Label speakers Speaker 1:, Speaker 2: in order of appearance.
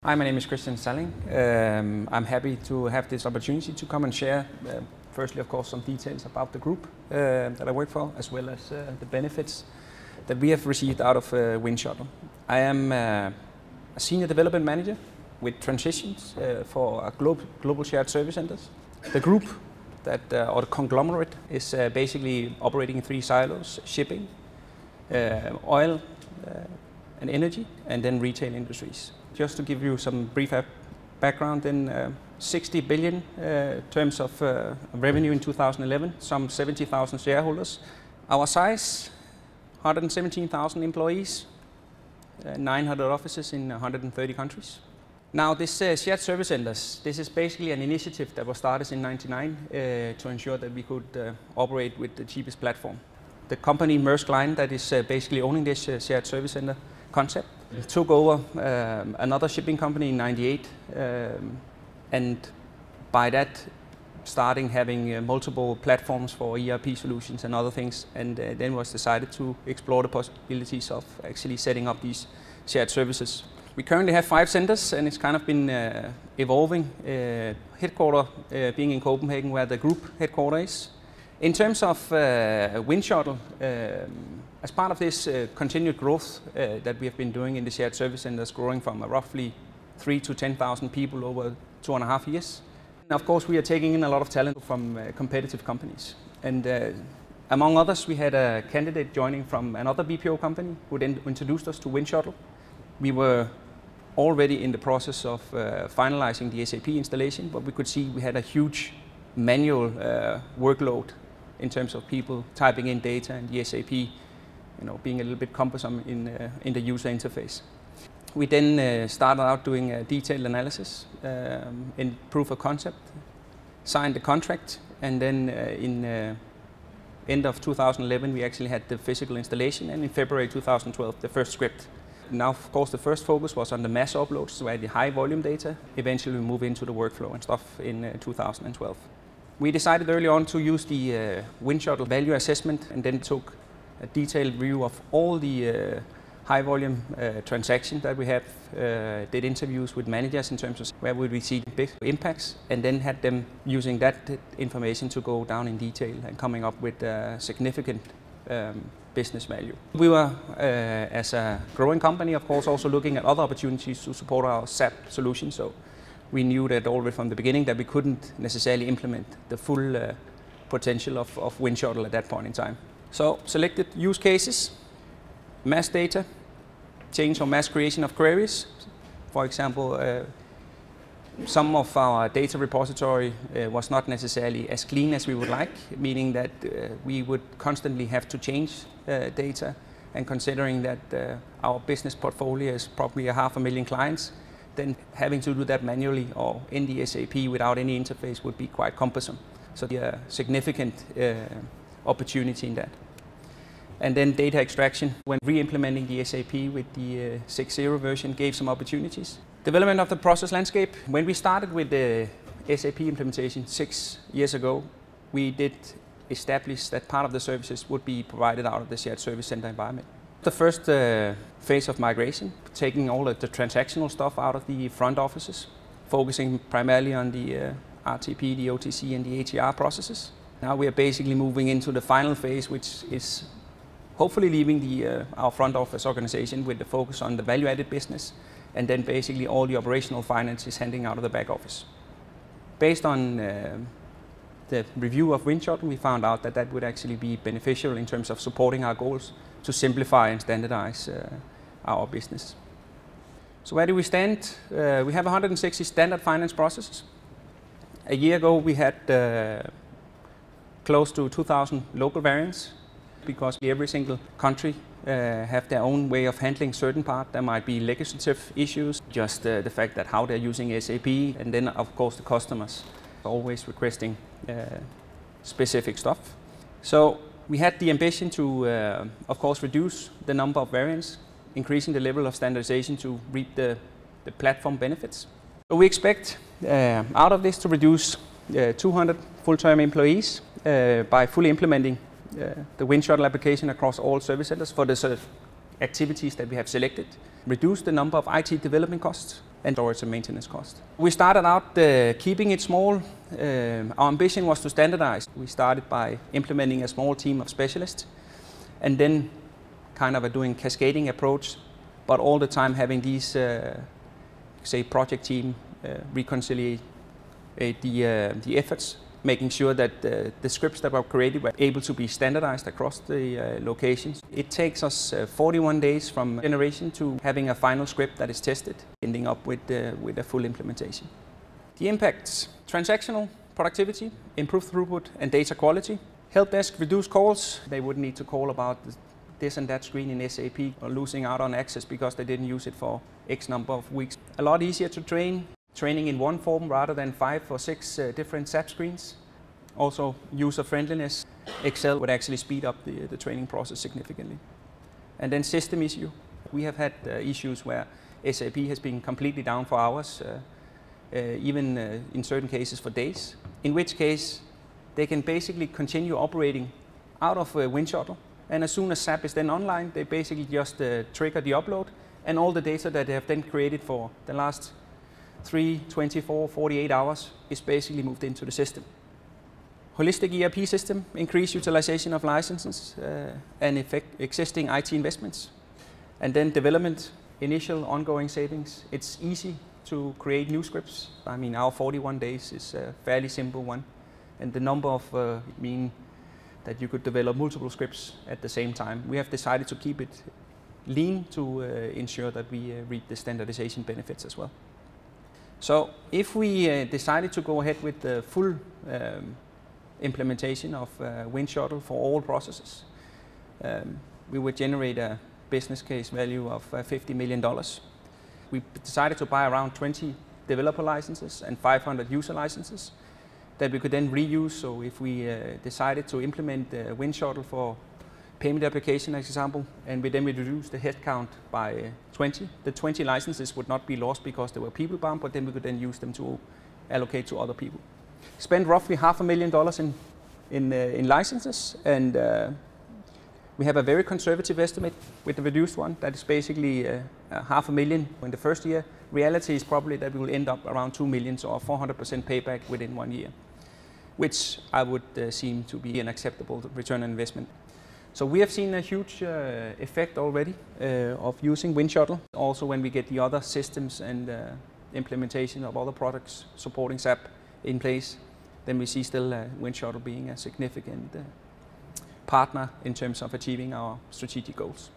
Speaker 1: Hi, my name is Christian Salling. I'm happy to have this opportunity to come and share, firstly, of course, some details about the group that I work for, as well as the benefits that we have received out of WindShuttle. I am a senior development manager with transitions for global shared service centers. The group or the conglomerate is basically operating in 3 silos: shipping, oil and energy, and then retail industries. Just to give you some brief background, in 60 billion terms of revenue in 2011, some 70,000 shareholders. Our size, 117,000 employees, 900 offices in 130 countries. Now this shared service centers, this is basically an initiative that was started in 1999 to ensure that we could operate with the cheapest platform. The company Maersk Line, that is basically owning this shared service center concept, took over another shipping company in '98, and by that starting having multiple platforms for ERP solutions and other things, and then was decided to explore the possibilities of actually setting up these shared services. We currently have 5 centers, and it's kind of been evolving. Headquarter being in Copenhagen, where the group headquarter is. In terms of WindShuttle, as part of this continued growth that we have been doing in the shared service centers, growing from roughly 3 to 10,000 people over 2.5 years. And of course, we are taking in a lot of talent from competitive companies. And among others, we had a candidate joining from another BPO company who then introduced us to WindShuttle. We were already in the process of finalizing the SAP installation, but we could see we had a huge manual workload in terms of people typing in data, and the SAP, being a little bit cumbersome in the user interface. We then started out doing a detailed analysis in proof of concept, signed the contract, and then in end of 2011 we actually had the physical installation, and in February 2012 the first script. Now, of course, the first focus was on the mass uploads, so the high volume data. Eventually we move into the workflow and stuff in 2012. We decided early on to use the WindShuttle value assessment, and then took a detailed view of all the high volume transactions that we have, did interviews with managers in terms of where would we see big impacts, and then had them using that information to go down in detail and coming up with significant business value. We were, as a growing company, of course, also looking at other opportunities to support our SAP solution. So we knew that already from the beginning that we couldn't necessarily implement the full potential of WindShuttle at that point in time. So selected use cases: mass data, change or mass creation of queries. For example, some of our data repository was not necessarily as clean as we would like, meaning that we would constantly have to change data, and considering that our business portfolio is probably 500,000 clients, then having to do that manually or in the SAP without any interface would be quite cumbersome. So there are significant opportunity in that. And then data extraction, when re-implementing the SAP with the 6.0 version, gave some opportunities. Development of the process landscape. When we started with the SAP implementation 6 years ago, we did establish that part of the services would be provided out of the shared service center environment. The first phase of migration, taking all of the transactional stuff out of the front offices, focusing primarily on the RTP, the OTC, and the ATR processes. Now we are basically moving into the final phase, which is hopefully leaving our front office organization with the focus on the value-added business, and then basically all the operational finance is handing out of the back office. Based on the review of WindShuttle, we found out that that would actually be beneficial in terms of supporting our goals to simplify and standardize our business. So where do we stand? We have 160 standard finance processes. A year ago we had close to 2,000 local variants, because every single country have their own way of handling certain part. There might be legislative issues, just the fact that how they're using SAP, and then of course the customers are always requesting specific stuff. So we had the ambition to, of course, reduce the number of variants, increasing the level of standardization to reap the platform benefits. So we expect out of this to reduce 200 full-time employees by fully implementing the WindShuttle application across all service centers for the activities that we have selected. Reduce the number of IT development costs and storage and maintenance cost. We started out keeping it small. Our ambition was to standardize. We started by implementing a small team of specialists and then kind of doing cascading approach, but all the time having these, say, project team reconcile the efforts, making sure that the scripts that were created were able to be standardized across the locations. It takes us 41 days from generation to having a final script that is tested, ending up with a full implementation. The impacts: transactional productivity, improved throughput and data quality. Help desk reduce calls. They wouldn't need to call about this and that screen in SAP or losing out on access because they didn't use it for X number of weeks. A lot easier to train. Training in one form rather than 5 or 6 different SAP screens. Also user friendliness. Excel would actually speed up the training process significantly. And then system issue. We have had issues where SAP has been completely down for hours, even in certain cases for days, in which case they can basically continue operating out of WindShuttle, and as soon as SAP is then online, they basically just trigger the upload, and all the data that they have then created for the last 3, 24, 48 hours is basically moved into the system. Holistic ERP system, increase utilization of licenses and existing IT investments. And then development, initial ongoing savings. It's easy to create new scripts. I mean, our 41 days is a fairly simple one. And the number of mean that you could develop multiple scripts at the same time. We have decided to keep it lean to ensure that we reap the standardization benefits as well. So if we decided to go ahead with the full implementation of WindShuttle for all processes, we would generate a business case value of $50 million. We decided to buy around 20 developer licenses and 500 user licenses that we could then reuse. So if we decided to implement WindShuttle for payment application, as example, and we then reduce the headcount by 20. The 20 licenses would not be lost because they were people bound, but then we could then use them to allocate to other people. Spend roughly $500,000 in licenses, and we have a very conservative estimate with the reduced one that is basically $500,000 in the first year. Reality is probably that we will end up around $2 million, so a 400% payback within 1 year, which I would seem to be an acceptable return on investment. So we have seen a huge effect already of using WindShuttle. Also when we get the other systems and implementation of other products supporting SAP in place, then we see still WindShuttle being a significant partner in terms of achieving our strategic goals.